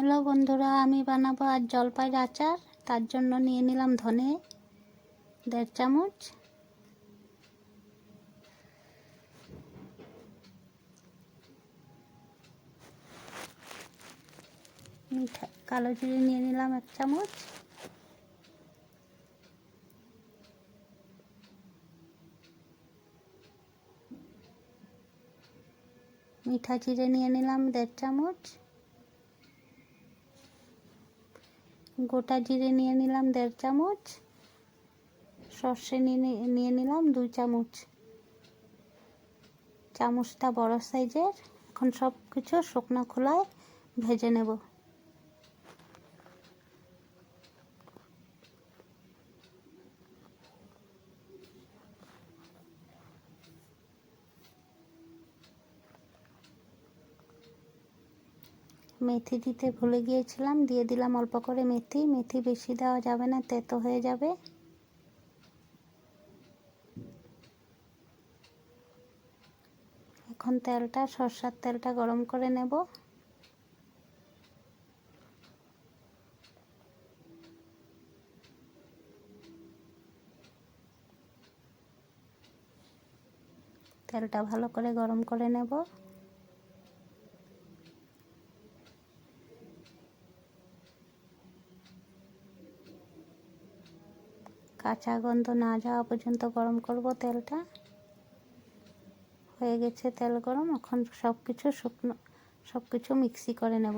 Hello বন্ধুরা, আমি বানাবো আজ জলপাইয়ের আচার। তার জন্য নিয়ে নিলাম ধনে 1.5 চামচ, কালো জিরে নিয়ে নিলাম 1 চামচ, মিঠা জিরে নিয়ে নিলাম 1.5 চামচ, গোটা জিরে নিয়ে নিলাম 1.5 চামচ, সর্ষে নিয়ে নিলাম 2 চামচ, চামচটা বড় সাইজের। এখন সব কিছু শুকনো খোলায় ভেজে নেব। মেথি দিতে ভুলে গিয়েছিলাম, দিয়ে দিলাম অল্প করে মেথি। মেথি বেশি দেওয়া যাবে না, তেতো হয়ে যাবে। এখন সরষের তেলটা গরম করে নেব। তেলটা ভালো করে গরম করে নেব। কাঁচা গন্ধ না যাওয়া পর্যন্ত গরম করব তেলটা। হয়ে গেছে তেল গরম। এখন সব কিছু মিক্সি করে নেব।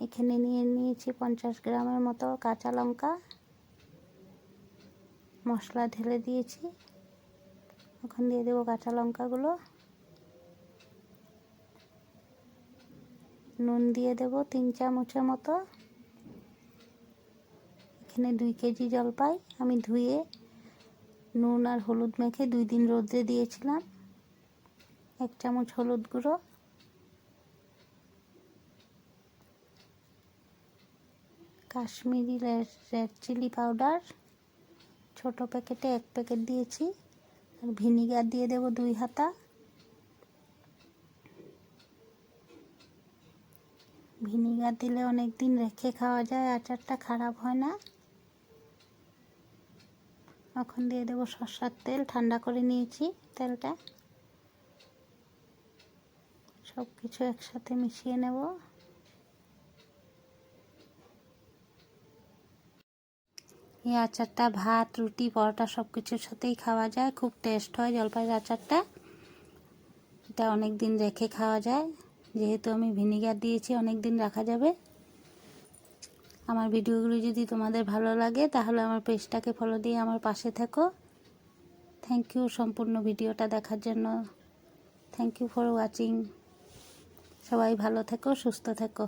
এখানে নিয়ে নিয়েছি 50 গ্রামের মতো কাঁচা লঙ্কা, মশলা ঢেলে দিয়েছি। এখন দিয়ে দেবো কাঁচা লঙ্কাগুলো, নুন দিয়ে দেব 3 চামচের মতো। এখানে 2 কেজি জলপাই আমি ধুয়ে নুন আর হলুদ মেখে 2 দিন রোদে দিয়েছিলাম। 1 চামচ হলুদ গুঁড়ো, কাশ্মীরি রেড চিলি পাউডার ছোট প্যাকেটে 1 প্যাকেট দিয়েছি, আর ভিনিগার দিয়ে দেব 2 হাতা। ভিনিগার দিলে অনেক দিন রেখে খাওয়া যায়, আচারটা খারাপ হয় না। এখন দিয়ে দেব সরষের তেল, ঠান্ডা করে নিয়েছি তেলটা। সব কিছু একসাথে মিশিয়ে নেব। এই আচারটা ভাত, রুটি, পরোটা সব কিছুর সাথেই খাওয়া যায়। খুব টেস্ট হয় জলপাইয়ের আচারটা। এটা অনেক দিন রেখে খাওয়া যায়, যেহেতু আমি ভিনিগার দিয়েছি অনেক দিন রাখা যাবে। আমার ভিডিওগুলো যদি তোমাদের ভালো লাগে তাহলে আমার পেজটাকে ফলো দিয়ে আমার পাশে থেকো। থ্যাংক ইউ সম্পূর্ণ ভিডিওটা দেখার জন্য। Thank you for watching. সবাই ভালো থেকো, সুস্থ থেকো।